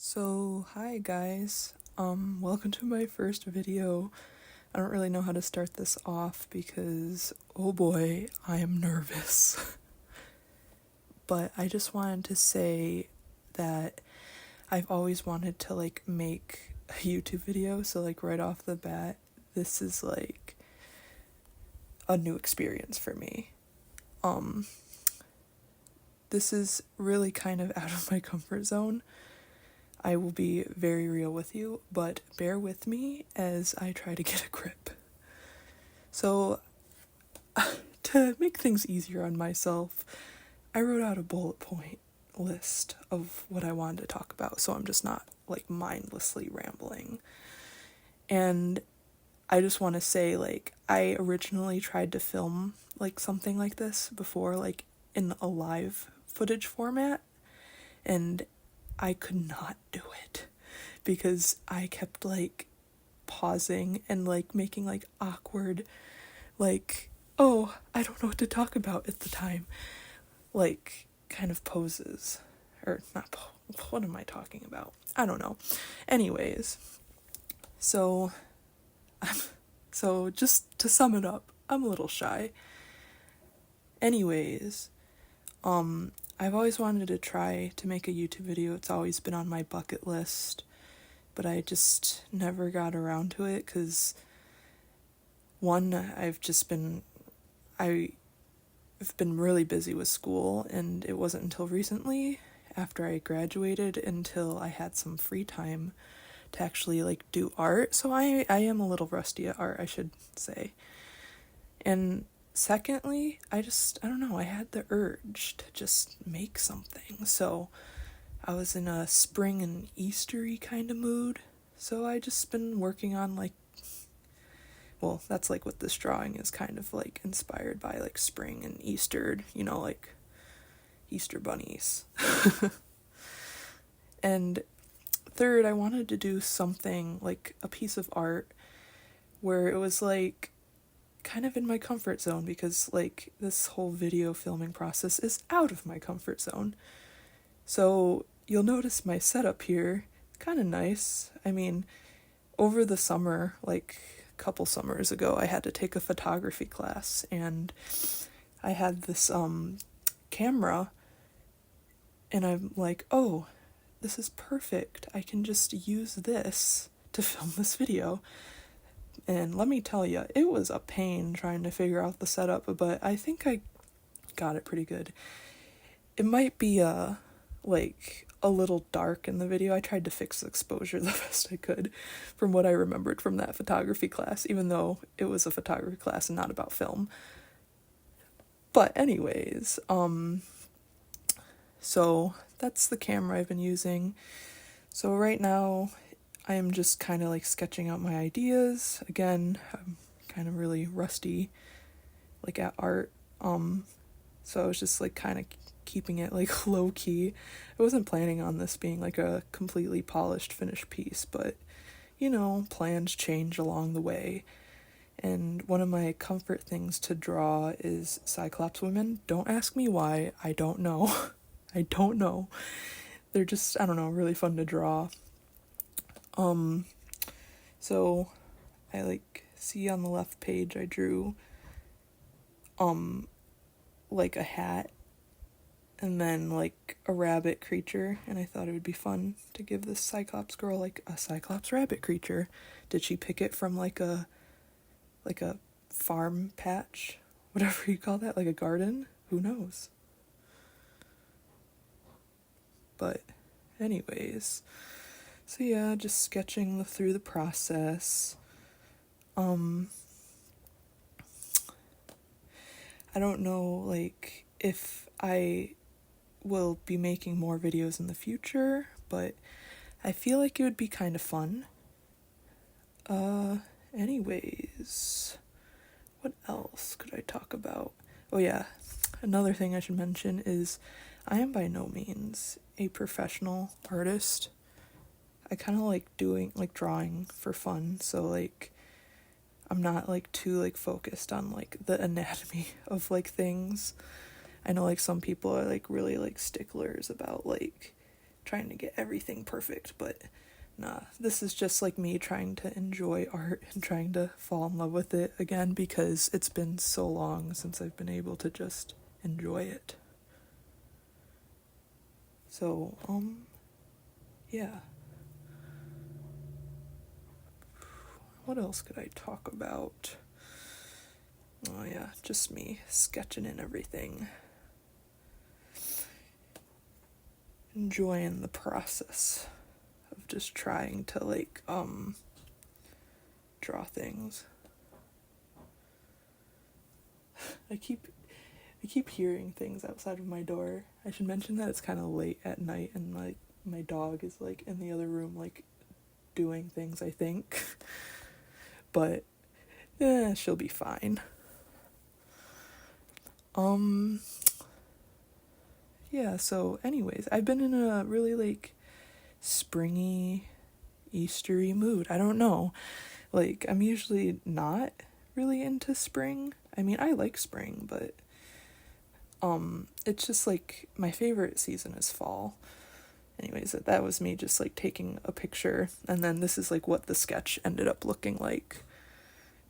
So, hi guys. Welcome to my first video. I don't really know how to start this off because, oh boy, I am nervous. But I just wanted to say that I've always wanted to make a YouTube video, so right off the bat, this is a new experience for me. This is really kind of out of my comfort zone. I will be very real with you, but bear with me as I try to get a grip. So, to make things easier on myself, I wrote out a bullet point list of what I wanted to talk about, so I'm just not mindlessly rambling. And I just want to say, I originally tried to film something like this before, in a live footage format, and I could not do it because I kept pausing and making awkward oh, I don't know what to talk about at the time kind of poses, or not what am I talking about? I don't know. Anyways, so just to sum it up, I'm a little shy. Anyways, I've always wanted to try to make a YouTube video. It's always been on my bucket list, but I just never got around to it because, one, I've been really busy with school, and it wasn't until recently, after I graduated, until I had some free time to actually do art. So I am a little rusty at art, I should say. And secondly, I don't know, I had the urge to just make something. So I was in a spring and Eastery kind of mood. So I just been working on well, that's what this drawing is kind of inspired by spring and Easter, Easter bunnies. And third, I wanted to do something a piece of art where it was kind of in my comfort zone, because this whole video filming process is out of my comfort zone. So you'll notice my setup here, kind of nice. I mean, over the summer, a couple summers ago, I had to take a photography class, and I had this camera, and I'm oh, this is perfect. I can just use this to film this video. And let me tell you, it was a pain trying to figure out the setup, but I think I got it pretty good. It might be a little dark in the video. I tried to fix the exposure the best I could from what I remembered from that photography class, even though it was a photography class and not about film. But anyways, so that's the camera I've been using. So right now, I am just kind of sketching out my ideas. Again, I'm kind of really rusty at art. So I was just kind of keeping it low key. I wasn't planning on this being a completely polished finished piece, but plans change along the way. And one of my comfort things to draw is Cyclops women. Don't ask me why. I don't know. I don't know. They're just, I don't know, really fun to draw. So I see on the left page I drew a hat and then a rabbit creature, and I thought it would be fun to give this Cyclops girl a Cyclops rabbit creature. Did she pick it from a farm patch, whatever you call that, a garden? Who knows? But anyways, so yeah, just sketching through the process. I don't know if I will be making more videos in the future, but I feel it would be kind of fun. Anyways, what else could I talk about? Oh yeah, another thing I should mention is I am by no means a professional artist. I kind of doing drawing for fun, so I'm not too focused on the anatomy of things. I know some people are really sticklers about trying to get everything perfect, but nah, this is just like me trying to enjoy art and trying to fall in love with it again, because it's been so long since I've been able to just enjoy it. So, yeah. What else could I talk about? Oh yeah, just me sketching and everything. Enjoying the process of just trying to like draw things. I keep hearing things outside of my door. I should mention that it's kind of late at night and my dog is like in the other room like doing things, I think. But she'll be fine. Yeah, so anyways, I've been in a really like springy, Eastery mood. I don't know. Like, I'm usually not really into spring. I mean, I like spring, but it's just like my favorite season is fall. Anyways, that was me just like taking a picture, and then this is like what the sketch ended up looking like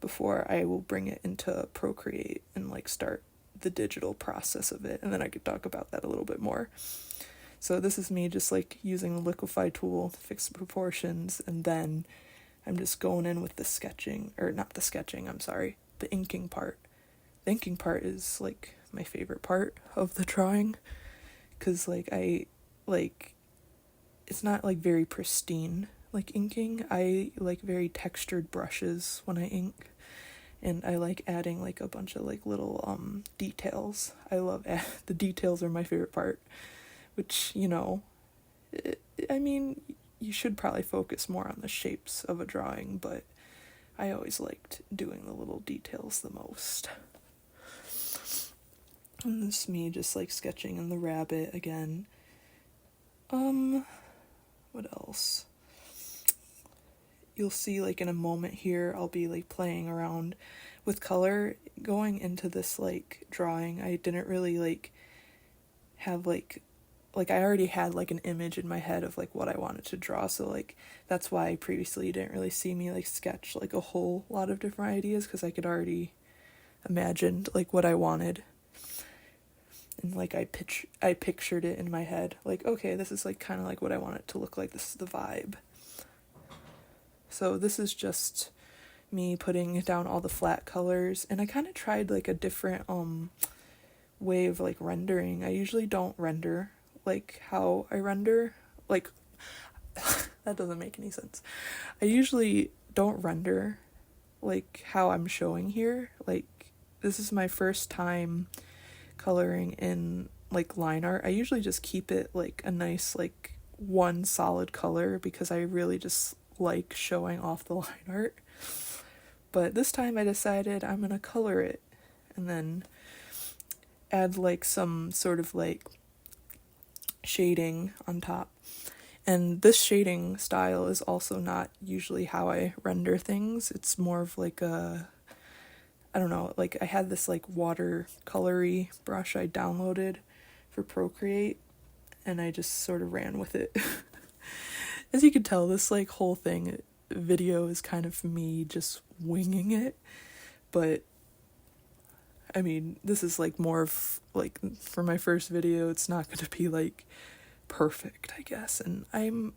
before I will bring it into Procreate and like start the digital process of it, and then I could talk about that a little bit more. So this is me just like using the liquify tool to fix the proportions, and then I'm just going in with the sketching, or not the sketching, I'm sorry, the inking part. The inking part is like my favorite part of the drawing, because like it's not like very pristine like inking. I like very textured brushes when I ink, and I like adding like a bunch of like little details. I love the details are my favorite part, which, you know, I mean, you should probably focus more on the shapes of a drawing, but I always liked doing the little details the most. And this is me just like sketching in the rabbit again. What else? You'll see like in a moment here, I'll be like playing around with color. Going into this like drawing, I didn't really like have like I already had like an image in my head of like what I wanted to draw, so like that's why previously you didn't really see me like sketch like a whole lot of different ideas, because I could already imagined like what I wanted, and like I pictured it in my head, like, okay, this is like kind of like what I want it to look like, this is the vibe. So this is just me putting down all the flat colors, and I kind of tried like a different way of like rendering. I usually don't render like how I render, like that doesn't make any sense. I usually don't render like how I'm showing here. Like, this is my first time coloring in like line art. I usually just keep it like a nice like one solid color, because I really just like showing off the line art. But this time I decided I'm gonna color it and then add like some sort of like shading on top. And this shading style is also not usually how I render things. It's more of like a, I don't know, like I had this like watercolory brush I downloaded for Procreate, and I just sort of ran with it. As you can tell, this like whole video is kind of me just winging it, but I mean, this is like more of like, for my first video, it's not going to be like perfect, I guess, and I'm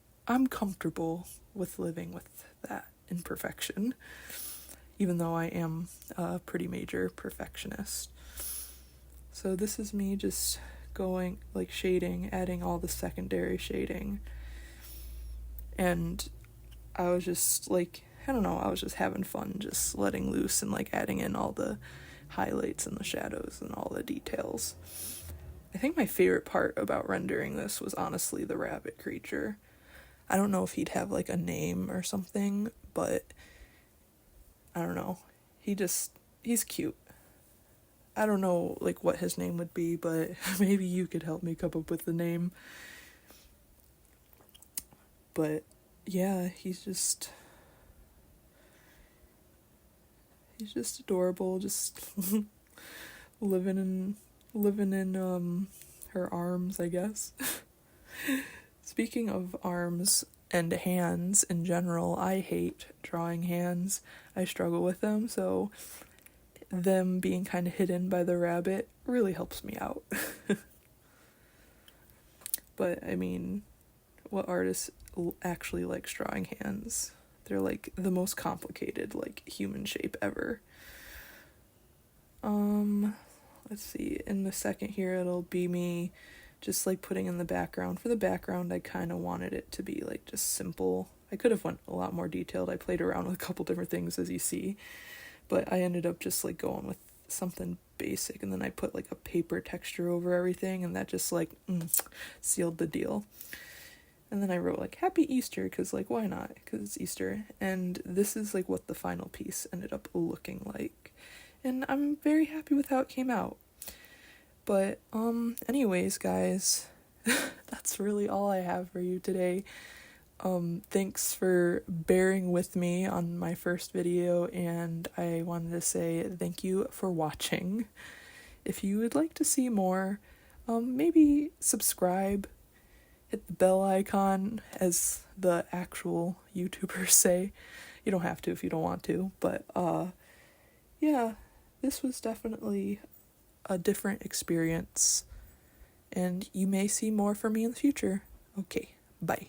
comfortable with living with that imperfection, even though I am a pretty major perfectionist. So this is me just going like shading, adding all the secondary shading, and I was just like, I don't know, I was just having fun, just letting loose and like adding in all the highlights and the shadows and all the details. I think my favorite part about rendering this was honestly the rabbit creature. I don't know if he'd have like a name or something, but I don't know. He's cute. I don't know like what his name would be, but maybe you could help me come up with the name. But yeah, he's just adorable, just living in her arms, I guess. Speaking of arms and hands in general, I hate drawing hands. I struggle with them, so them being kind of hidden by the rabbit really helps me out. But, I mean, what artist actually likes drawing hands? They're, like, the most complicated, like, human shape ever. Let's see, in the second here, it'll be me just, like, putting in the background. For the background, I kind of wanted it to be, like, just simple. I could have went a lot more detailed. I played around with a couple different things, as you see. But I ended up just, like, going with something basic. And then I put, like, a paper texture over everything. And that just, like, sealed the deal. And then I wrote, like, Happy Easter, because, like, why not? Because it's Easter. And this is, like, what the final piece ended up looking like. And I'm very happy with how it came out. But, anyways, guys, that's really all I have for you today. Thanks for bearing with me on my first video, and I wanted to say thank you for watching. If you would like to see more, maybe subscribe, hit the bell icon, as the actual YouTubers say. You don't have to if you don't want to, but, yeah, this was definitely a different experience, and you may see more from me in the future. Okay, bye.